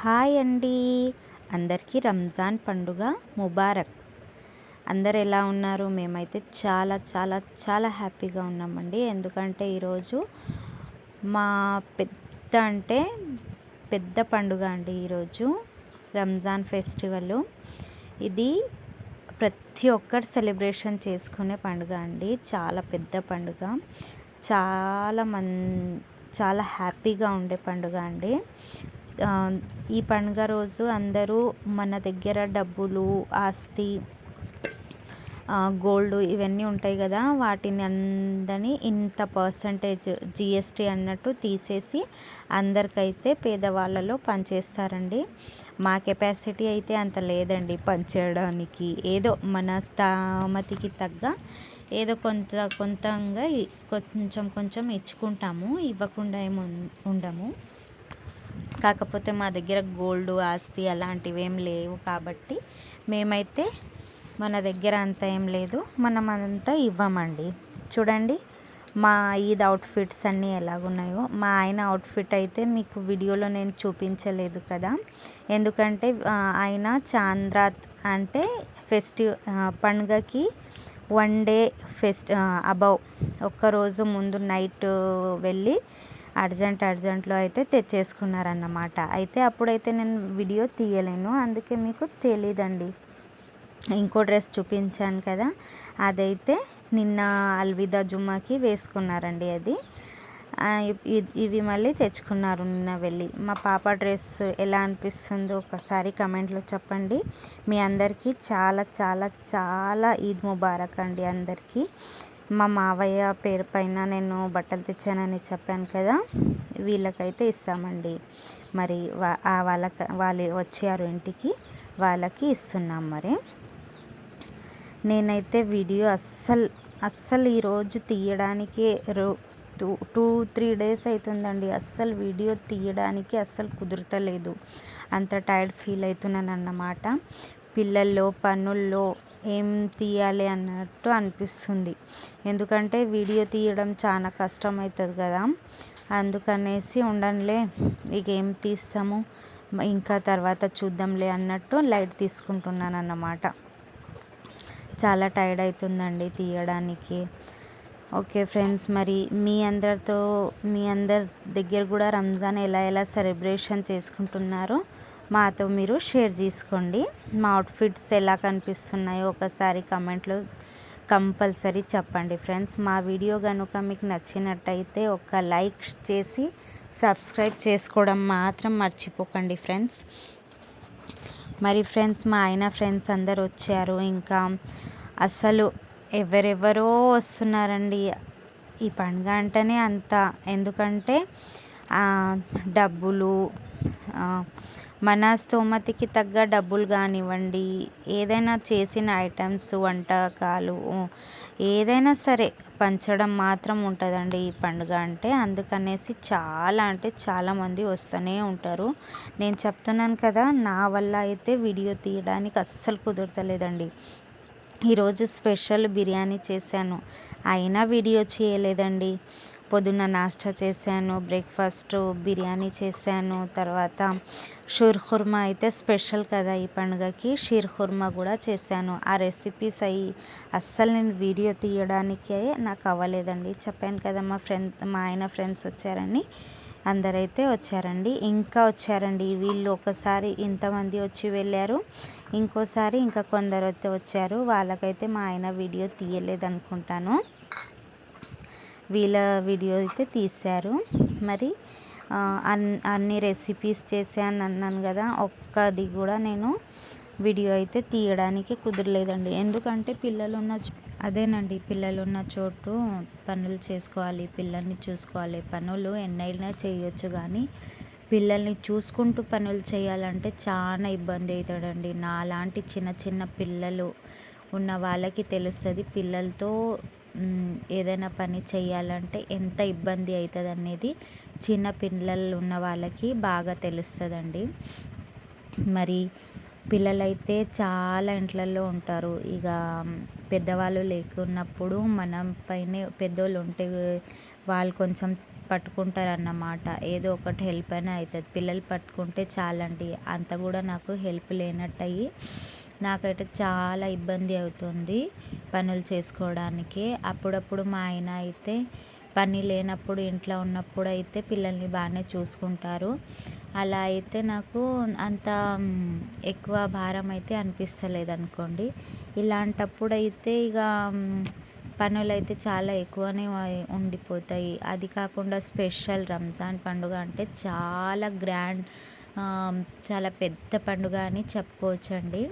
Hi అండి, అందరికీ రంజాన్ పండుగ ముబారక్. అందరు ఎలా ఉన్నారు? మేమైతే చాలా చాలా చాలా హ్యాపీగా ఉన్నామండి. ఎందుకంటే ఈరోజు మా పెద్ద పండుగ అండి. ఈరోజు రంజాన్ ఫెస్టివల్. ఇది ప్రతి ఒక్కరు సెలబ్రేషన్ చేసుకునే పండుగ అండి. చాలా పెద్ద పండుగ, చాలా హ్యాపీగా ఉండే పండుగ అండి. ఈ పండుగ రోజు అందరూ మన దగ్గర డబ్బులు, ఆస్తి, గోల్డ్ ఇవన్నీ ఉంటాయి కదా, వాటిని అందరినీ ఇంత పర్సంటేజ్ జిఎస్టీ అన్నట్టు తీసేసి అందరికైతే పేదవాళ్ళలో పంచేస్తారండి. మా కెపాసిటీ అయితే అంత లేదండి పంచేయడానికి. ఏదో మన స్థామతికి తగ్గ ఏదో కొంతంగా కొంచెం ఇచ్చుకుంటాము, ఇవ్వకుండా ఏమి ఉండము. కాకపోతే మా దగ్గర గోల్డ్, ఆస్తి అలాంటివి ఏం లేవు కాబట్టి మేమైతే మన దగ్గర అంత ఏం లేదు, మనం అంతా ఇవ్వమండి. చూడండి మా ఈద్ అవుట్ఫిట్స్ అన్నీ ఎలాగున్నాయో. మా ఆయన అవుట్ఫిట్ అయితే మీకు వీడియోలో నేను చూపించలేదు కదా, ఎందుకంటే ఆయన చాంద్రాత్ అంటే పండుగకి 1 డే అబౌవ్ ఒక్కరోజు ముందు నైట్ వెళ్ళి అర్జెంట్లో అయితే తెచ్చేసుకున్నారన్నమాట. అయితే అప్పుడైతే నేను వీడియో తీయలేను, అందుకే మీకు తెలీదండి. ఇంకో డ్రెస్ చూపించాను కదా, అదైతే నిన్న అల్విదా జుమ్మాకి వేసుకున్నారండి. అది ఇవి మళ్ళీ తెచ్చుకున్నారు నిన్న వెళ్ళి. మా పాప డ్రెస్ ఎలా అనిపిస్తుందో ఒకసారి కమెంట్లో చెప్పండి. మీ అందరికీ చాలా చాలా చాలా ఈద్ ముబారక్ అండి అందరికీ. మా మావయ్య పేరు పైన నేను బట్టలు తెచ్చానని చెప్పాను కదా, వీళ్ళకైతే ఇస్తామండి. మరి వాళ్ళు వచ్చారు ఇంటికి, వాళ్ళకి ఇస్తున్నాం. మరి నేనైతే వీడియో అస్సలు ఈరోజు తీయడానికి 2-3 డేస్ అవుతుందండి. అస్సలు వీడియో తీయడానికి అస్సలు కుదురుతలేదు, అంత టైర్డ్ ఫీల్ అవుతున్నాను అన్నమాట. పిల్లల్లో పనుల్లో ఏం తీయాలి అన్నట్టు అనిపిస్తుంది, ఎందుకంటే వీడియో తీయడం చాలా కష్టం అవుతుంది కదా. అందుకనేసి ఉండనులే, ఇక ఏం తీస్తాము, ఇంకా తర్వాత చూద్దాంలే అన్నట్టు లైట్ తీసుకుంటున్నాను అన్నమాట. చాలా టైర్డ్ అవుతుందండి తీయడానికి. ఓకే ఫ్రెండ్స్, మరి మీ అందరి దగ్గర కూడా రంజాన్ ఎలా సెలబ్రేషన్ చేసుకుంటున్నారో మాతో మీరు షేర్ చేసుకోండి. మా అవుట్ఫిట్స్ ఎలా కనిపిస్తున్నాయో ఒకసారి కమెంట్లో కంపల్సరీ చెప్పండి ఫ్రెండ్స్. మా వీడియో కనుక మీకు నచ్చినట్టయితే ఒక లైక్ చేసి సబ్స్క్రైబ్ చేసుకోవడం మాత్రం మర్చిపోకండి ఫ్రెండ్స్. మరి ఫ్రెండ్స్, మా ఆయన ఫ్రెండ్స్ అందరు వచ్చారు. ఇంకా అసలు ఎవరెవరో వస్తున్నారండి. ఈ పండుగ అంటేనే అంత, ఎందుకంటే డబ్బులు, మన స్తోమతికి తగ్గ డబ్బులు కానివ్వండి, ఏదైనా చేసిన ఐటమ్స్, వంటకాలు ఏదైనా సరే పంచడం మాత్రం ఉంటుందండి ఈ పండుగ అంటే. అందుకనేసి చాలామంది వస్తూనే ఉంటారు. నేను చెప్తున్నాను కదా, నా వల్ల అయితే వీడియో తీయడానికి అస్సలు కుదరతలేదండి. ఈరోజు స్పెషల్ బిర్యానీ చేశాను, అయినా వీడియో చేయలేదండి. పొద్దున్న నాస్టా చేశాను, బ్రేక్ఫాస్ట్ బిర్యానీ చేశాను, తర్వాత షీర్ ఖుర్మా అయితే స్పెషల్ కదా ఈ పండుగకి, షీర్ ఖుర్మా కూడా చేశాను. ఆ రెసిపీస్ అస్సలు నేను వీడియో తీయడానికే నాకు అవ్వలేదండి. చెప్పాను కదా మా ఆయన ఫ్రెండ్స్ వచ్చారని, అందరైతే వచ్చారండి. ఇంకా వచ్చారండి వీళ్ళు, ఒకసారి ఇంతమంది వచ్చి వెళ్ళారు, ఇంకోసారి ఇంకా కొందరు అయితే వచ్చారు. వాళ్ళకైతే మా ఆయన వీడియో తీయలేదనుకుంటాను, వీళ్ళ వీడియో అయితే తీశారు. మరి అన్ని రెసిపీస్ చేశాను అన్నాను కదా, ఒక్కది కూడా నేను వీడియో అయితే తీయడానికి కుదరలేదండి. ఎందుకంటే పిల్లలు ఉన్న చోటు పనులు చేసుకోవాలి, పిల్లల్ని చూసుకోవాలి. పనులు ఎన్నైనా చేయొచ్చు, కానీ పిల్లల్ని చూసుకుంటూ పనులు చేయాలంటే చాలా ఇబ్బంది అవుతాడండి. నాలాంటి చిన్న పిల్లలు ఉన్న వాళ్ళకి తెలుస్తుంది పిల్లలతో ఏదైనా పని చేయాలంటే ఎంత ఇబ్బంది అవుతుంది అనేది. చిన్న పిల్లలు ఉన్న వాళ్ళకి బాగా తెలుస్తుందండి. మరి పిల్లలైతే చాలా ఇంట్లల్లో ఉంటారు. ఇక పెద్దవాళ్ళు లేకున్నప్పుడు మనం పైనే పెద్దోళ్ళు ఉంటే వాళ్ళు కొంచెం పట్టుకుంటారన్నమాట. ఏదో ఒకటి హెల్ప్ అయినా అవుతుంది. పిల్లలు పట్టుకుంటే చాలండి, అంత కూడా నాకు హెల్ప్ లేనట్టయి నాకైతే చాలా ఇబ్బంది అవుతుంది పనులు చేసుకోవడానికి. అప్పుడప్పుడు మా ఆయన అయితే పని లేనప్పుడు ఇంట్లో ఉన్నప్పుడు అయితే పిల్లల్ని బాగానే చూసుకుంటారు. అలా అయితే నాకు అంత ఎక్కువ భారం అయితే అనిపిస్తలేదు అనుకోండి. ఇలాంటప్పుడు అయితే ఇక పనులైతే చాలా ఎక్కువనే ఉండిపోతాయి. అది కాకుండా స్పెషల్ రంజాన్ పండుగ అంటే చాలా గ్రాండ్, చాలా పెద్ద పండుగ అని చెప్పుకోవచ్చండి.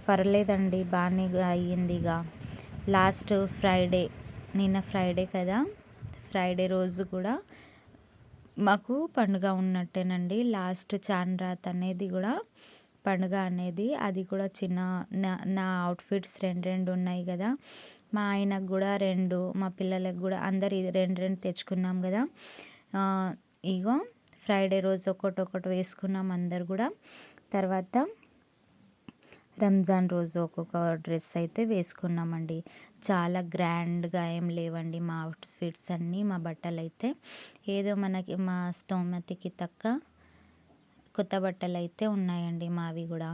పర్లేదండి, బాగానే అయ్యింది. ఇక లాస్ట్ ఫ్రైడే, నిన్న ఫ్రైడే కదా, ఫ్రైడే రోజు కూడా మాకు పండుగ ఉన్నట్టేనండి. లాస్ట్ చాంద్ రాత్ అనేది కూడా పండుగ అనేది, అది కూడా చిన్న నా అవుట్ఫిట్స్ రెండు ఉన్నాయి కదా, మా ఆయనకు కూడా రెండు, మా పిల్లలకు కూడా అందరు రెండు తెచ్చుకున్నాం కదా. ఇగో ఫ్రైడే రోజు ఒక్కొక్కటి వేసుకున్నాం అందరు కూడా. తర్వాత రంజాన్ రోజు ఒక్కొక్క డ్రెస్ అయితే వేసుకున్నామండి. చాలా గ్రాండ్గా ఏం లేవండి మా అవుట్ఫిట్స్ అన్నీ, మా బట్టలు అయితే ఏదో మనకి మా స్తోమతకి తక్క కొత్త బట్టలు అయితే ఉన్నాయండి మావి కూడా.